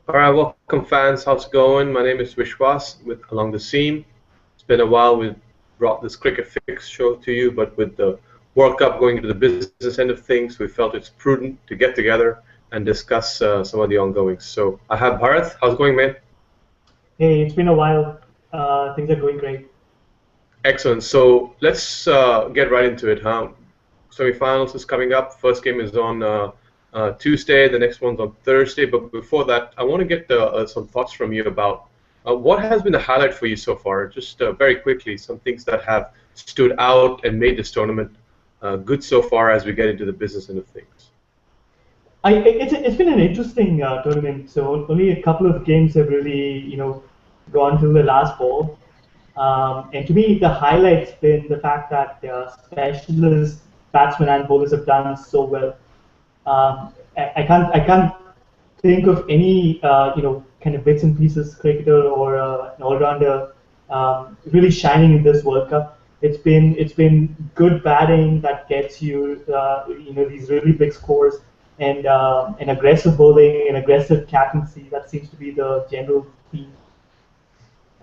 All right, welcome fans. How's it going? My name is Vishwas with Along the Seam. It's been a while. We brought this Cricket Fix show to you, but with the World Cup going into the business end of things, we felt it's prudent to get together and discuss some of the ongoings. So I have Bharat. How's it going, man? Hey, it's been a while. Things are going great. Excellent. So let's get right into it, huh? Semifinals is coming up. First game is on Tuesday. The next one's on Thursday. But before that, I want to get some thoughts from you about what has been the highlight for you so far. Just very quickly, some things that have stood out and made this tournament good so far as we get into the business end of things. It's been an interesting tournament. So only a couple of games have really, gone to the last ball. And to me, the highlight's been the fact that specialist batsmen and bowlers have done so well. I can't think of any kind of bits and pieces cricketer or an all-rounder really shining in this World Cup. It's been good batting that gets you these really big scores, and an aggressive bowling and aggressive captaincy. That seems to be the general theme.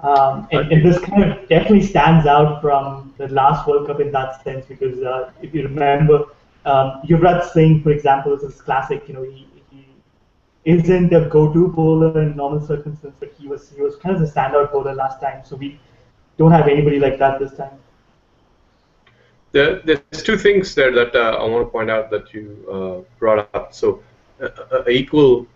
And this kind of definitely stands out from the last World Cup in that sense because if you remember, Yuvraj Singh, for example, is this classic. He isn't a go-to bowler in normal circumstances, but he was kind of the standout bowler last time. So we don't have anybody like that this time. There's two things there that I want to point out that you brought up. So equal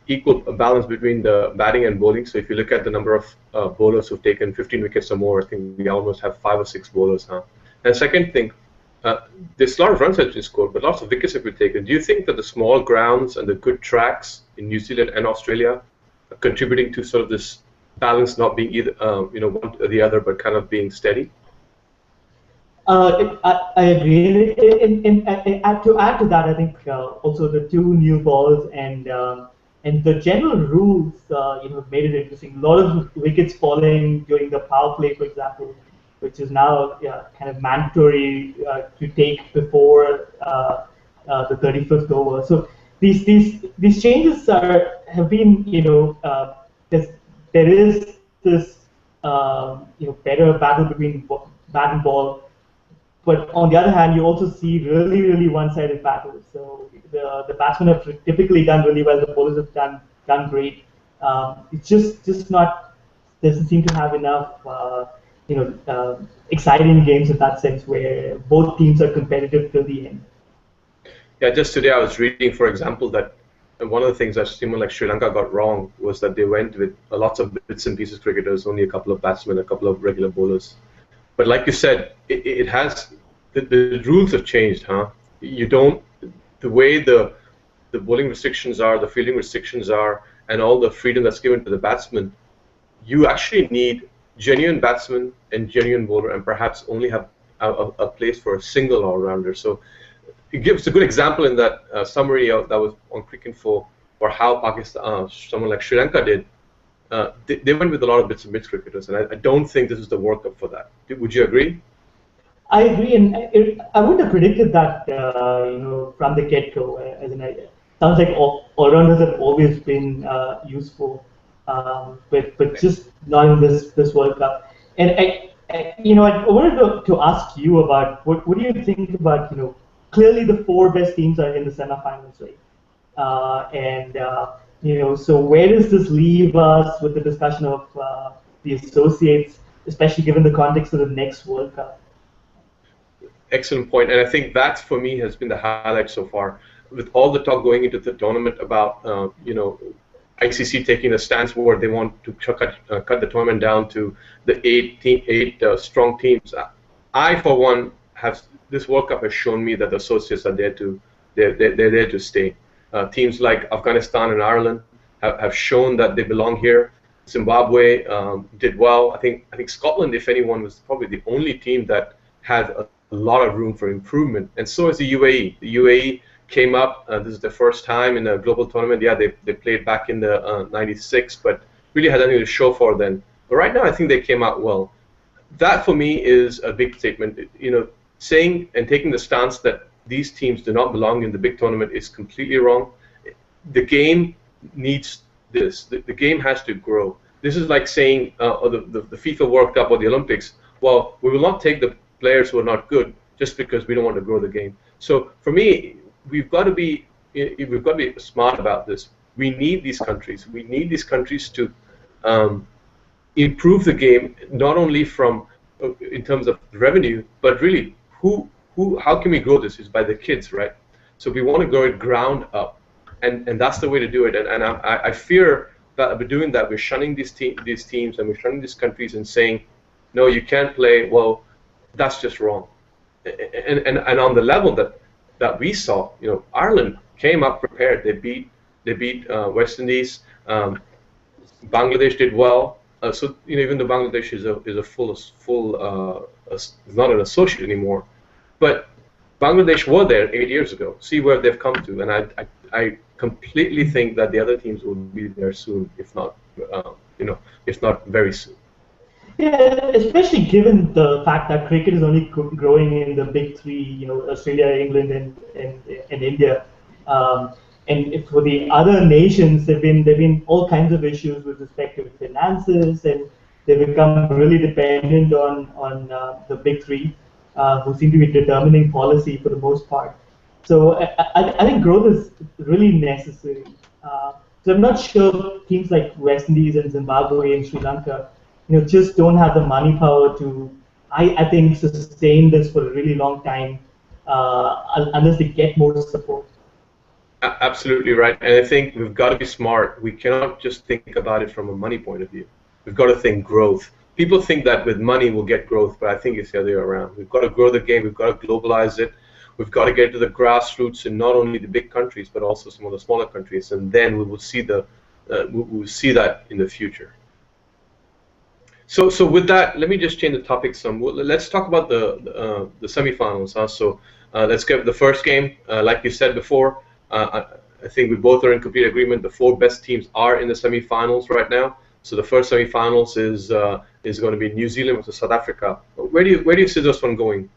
balance between the batting and bowling. So if you look at the number of bowlers who've taken 15 wickets or more, I think we almost have 5 or 6 bowlers now. And second thing, there's a lot of runs that have been scored, but lots of wickets have been taken. Do you think that the small grounds and the good tracks in New Zealand and Australia are contributing to sort of this balance not being either one or the other, but kind of being steady? I agree. And to add to that, I think also the two new balls and the general rules made it interesting. A lot of wickets falling during the power play, for example, which is now kind of mandatory to take before the 35th over. So these changes have been there is this better battle between bat and ball. But on the other hand, you also see really, really one-sided battles. So the batsmen have typically done really well. The bowlers have done great. It's just not doesn't seem to have enough exciting games in that sense where both teams are competitive till the end. Yeah, just today I was reading, for example, that one of the things that someone like Sri Lanka got wrong was that they went with lots of bits and pieces cricketers, only a couple of batsmen, a couple of regular bowlers. But like you said, it has the rules have changed, huh? You don't the way the bowling restrictions are, the fielding restrictions are, and all the freedom that's given to the batsman. You actually need genuine batsmen and genuine bowler, and perhaps only have a place for a single all-rounder. So it gives a good example in that summary that was on Cricinfo for how Pakistan, someone like Sri Lanka did. They went with a lot of bits and bits cricketers, and I don't think this is the World Cup for that. Would you agree? I agree, and I wouldn't have predicted that from the get-go. As in, sounds like all-rounders have always been useful, but just not in this World Cup. And I wanted to ask you about what do you think about clearly the 4 best teams are in the semifinals, right? So where does this leave us with the discussion of the associates, especially given the context of the next World Cup? Excellent point, and I think that for me has been the highlight so far. With all the talk going into the tournament about ICC taking a stance where they want to cut the tournament down to the 8 strong teams. I, for one, this World Cup has shown me that the associates are there they're there to stay. Teams like Afghanistan and Ireland have shown that they belong here. Zimbabwe did well. I think Scotland, if anyone, was probably the only team that had a lot of room for improvement, and so is the UAE. The UAE came up. This is the first time in a global tournament. Yeah, they played back in the '96, but really had nothing to show for then. But right now, I think they came out well. That for me is a big statement. Saying and taking the stance that these teams do not belong in the big tournament is completely wrong. The game needs this. The game has to grow. This is like saying the FIFA World Cup or the Olympics. Well, we will not take the players who are not good just because we don't want to grow the game. So for me, we've got to be smart about this. We need these countries. We need these countries to improve the game, not only from in terms of revenue, but really how can we grow this is by the kids, right? So we want to grow it ground up, and that's the way to do it. And I fear that by doing that, we're shunning these teams and we're shunning these countries and saying, no, you can't play. Well, that's just wrong. And on the level that we saw, Ireland came up prepared. They beat West Indies. Bangladesh did well. So even though Bangladesh is a full is not an associate anymore, but Bangladesh were there 8 years ago. See where they've come to, and I completely think that the other teams will be there soon, if not if not very soon. Yeah, especially given the fact that cricket is only growing in the big three, Australia, England, and India. And for the other nations, there've been all kinds of issues with respect to finances, and they've become really dependent on the big three, who seem to be determining policy for the most part. So I think growth is really necessary. So I'm not sure teams like West Indies and Zimbabwe and Sri Lanka, just don't have the money power to, I think, sustain this for a really long time, unless they get more support. Absolutely right, and I think we've got to be smart. We cannot just think about it from a money point of view. We've got to think growth. People think that with money we'll get growth, but I think it's the other way around. We've got to grow the game. We've got to globalize it. We've got to get to the grassroots in not only the big countries but also some of the smaller countries, and then we will see that in the future. So with that, let me just change the topic some. Let's talk about the semifinals. So let's get the first game. Like you said before, I think we both are in complete agreement. The 4 best teams are in the semifinals right now. So the first semifinals is going to be New Zealand versus South Africa. Where do you see this one going?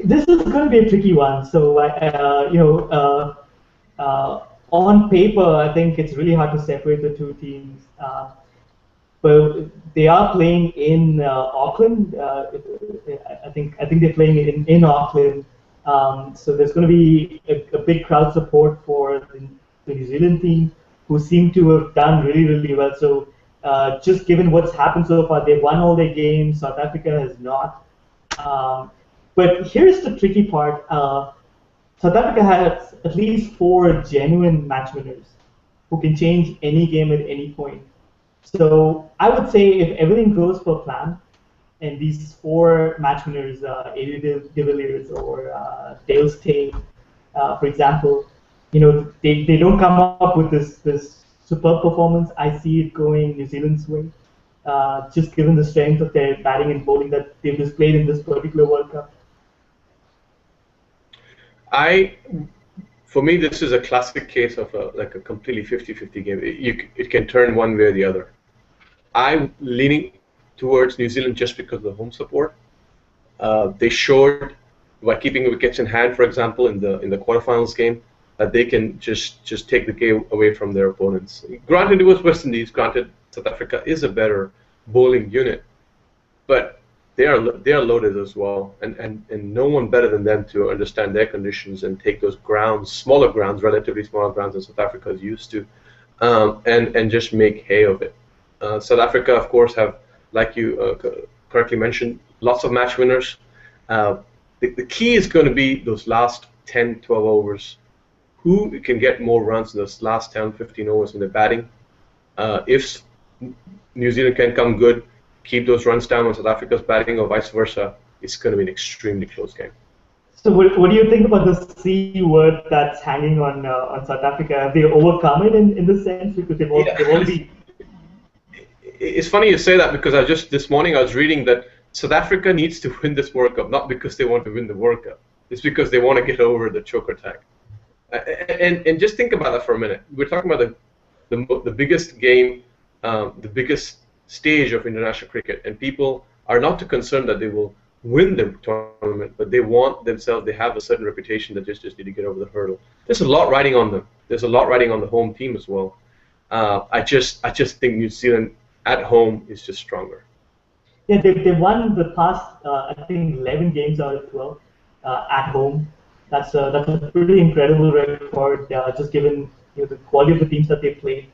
This is going to be a tricky one. So on paper, I think it's really hard to separate the two teams. But they are playing in Auckland. I think they're playing in Auckland. So there's going to be a big crowd support for the New Zealand team, who seem to have done really, really well. So just given what's happened so far, they've won all their games. South Africa has not. But here's the tricky part. South Africa has at least 4 genuine match winners who can change any game at any point. So I would say if everything goes per plan, and these 4 match winners, A.D. de Villiers or Dale Steyn, for example, they don't come up with this superb performance, I see it going New Zealand's way, just given the strength of their batting and bowling that they've displayed in this particular World Cup. For me, this is a classic case of a completely 50-50 game. It can turn one way or the other. I'm leaning towards New Zealand just because of the home support. They showed by keeping wickets in hand, for example, in the quarterfinals game, that they can just take the game away from their opponents. Granted, it was West Indies. Granted, South Africa is a better bowling unit, but they are loaded as well, and no one better than them to understand their conditions and take those grounds, smaller grounds, relatively smaller grounds than South Africa is used to, and just make hay of it. South Africa, of course, have, like you correctly mentioned, lots of match winners. The key is going to be those last 10, 12 overs. Who can get more runs in those last 10, 15 overs when they're batting? If New Zealand can come good, keep those runs down on South Africa's batting, or vice versa, it's going to be an extremely close game. So what do you think about the C word that's hanging on South Africa? Have they overcome it in the sense, because they've already... It's funny you say that, because this morning I was reading that South Africa needs to win this World Cup, not because they want to win the World Cup. It's because they want to get over the choker tag. And just think about that for a minute. We're talking about the biggest game, the biggest stage of international cricket, and people are not too concerned that they will win the tournament, but they want themselves, they have a certain reputation that just need to get over the hurdle. There's a lot riding on them. There's a lot riding on the home team as well. I just think New Zealand at home is just stronger. Yeah, they won the past, I think, 11 games out of 12 at home. That's a pretty incredible record, just given the quality of the teams that they played.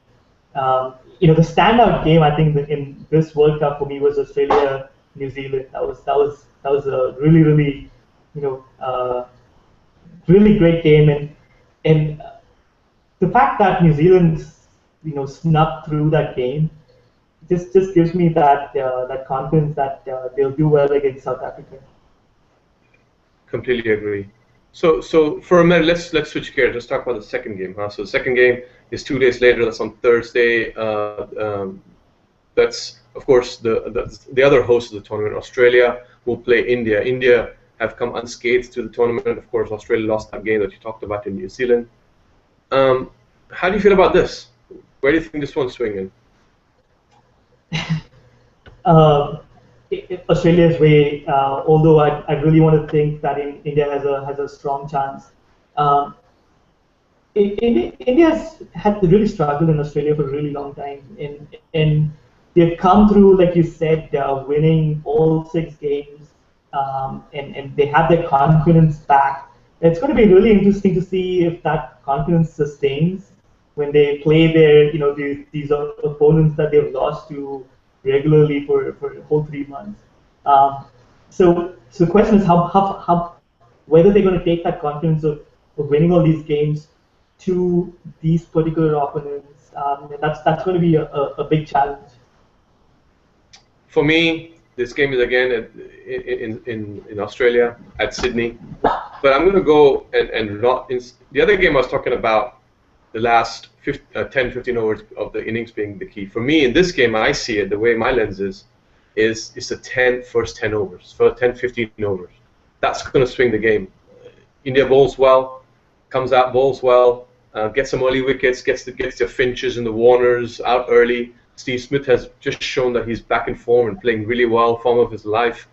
The standout game I think in this World Cup for me was Australia New Zealand. That was a really you know really great game, and the fact that New Zealand snuck through that game just gives me that confidence that they'll do well against South Africa. Completely agree. So for a minute, let's switch gears. Let's talk about the second game. So the second game is 2 days later. That's on Thursday. That's of course the other host of the tournament. Australia will play India. India have come unscathed to the tournament. Of course, Australia lost that game that you talked about in New Zealand. How do you feel about this? Where do you think this one's swinging? Uh, Australia's way, although I really want to think that India has a strong chance. Um, India's had really struggled in Australia for a really long time, and they've come through, like you said, winning all 6 games, and they have their confidence back. It's going to be really interesting to see if that confidence sustains when they play their, these opponents that they've lost to regularly for a whole 3 months. Um, so the question is how whether they're going to take that confidence of winning all these games to these particular opponents. That's going to be a big challenge. For me, this game is again in Australia at Sydney, but I'm going to go and not in the other game I was talking about. The last 10, 15 overs of the innings being the key. For me, in this game, I see it, the way my lens is it's the first 10 overs, first 10, 15 overs. That's going to swing the game. India bowls well, comes out, bowls well, gets some early wickets, gets the Finches and the Warners out early. Steve Smith has just shown that he's back in form and playing really well, form of his life.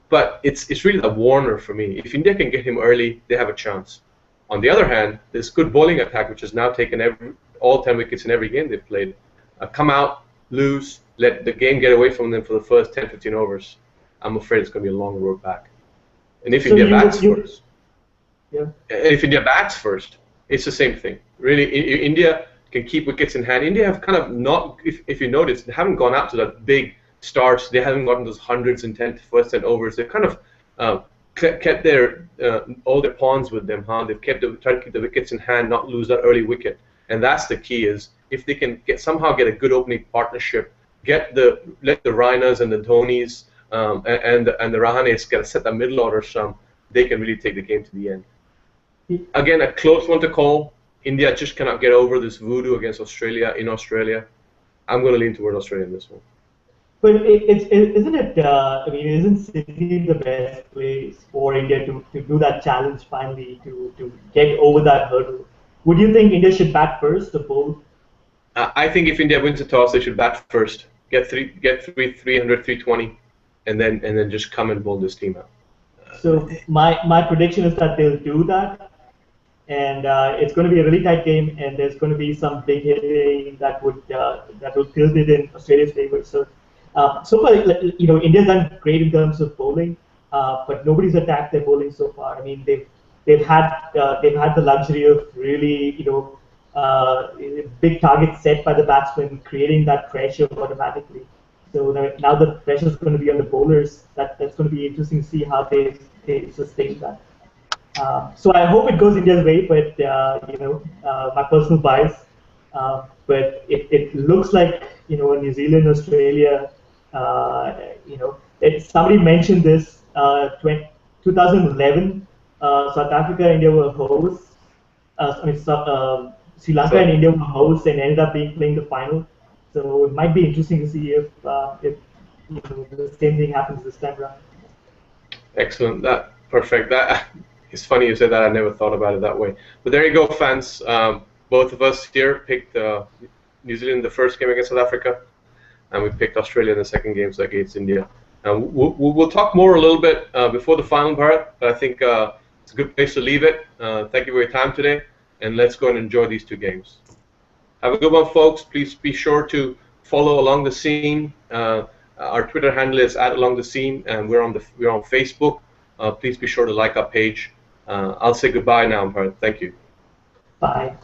But it's really the Warner for me. If India can get him early, they have a chance. On the other hand, this good bowling attack, which has now taken all 10 wickets in every game they've played, come out, lose, let the game get away from them for the first 10, 15 overs. I'm afraid it's going to be a long road back. And if India bats first, if India bats first, it's the same thing. Really, India can keep wickets in hand. India have kind of not, if you notice, they haven't gone out to that big starts. They haven't gotten those hundreds in first 10 overs. They've kind of kept their all their pawns with them, They've tried to keep the wickets in hand, not lose that early wicket, and that's the key. Is if they can somehow get a good opening partnership, let the Rainas and the Dhonis and the Rahanes get to set the middle order some, they can really take the game to the end. Again, a close one to call. India just cannot get over this voodoo against Australia in Australia. I'm going to lean toward Australia in this one. But isn't it? I mean, isn't Sydney the best place for India to do that challenge finally to get over that hurdle? Would you think India should bat first or bowl? I think if India wins the toss, they should bat first, get 300, 320, and then just come and bowl this team out. So my prediction is that they'll do that, and it's going to be a really tight game, and there's going to be some big hitting that will tilt it in Australia's favor. So far, India's done great in terms of bowling, but nobody's attacked their bowling so far. I mean, they've had the luxury of really big targets set by the batsman, creating that pressure automatically. So now the pressure is going to be on the bowlers. That's going to be interesting to see how they sustain that. So I hope it goes India's way, but my personal bias. But it looks like New Zealand, Australia. Somebody mentioned this 2011. South Africa, India were hosts. Sri Lanka and India were hosts and ended up playing the final. So it might be interesting to see if the same thing happens this time around. Excellent. Perfect. That it's funny you said that. I never thought about it that way. But there you go, fans. Both of us here picked New Zealand in the first game against South Africa, and we picked Australia in the second game against India. We'll talk more a little bit before the final, Bharat, but I think it's a good place to leave it. Thank you for your time today, and let's go and enjoy these 2 games. Have a good one, folks. Please be sure to follow Along the Scene. Our Twitter handle is @AlongTheScene, and we're on Facebook. Please be sure to like our page. I'll say goodbye now, Bharat. Thank you. Bye.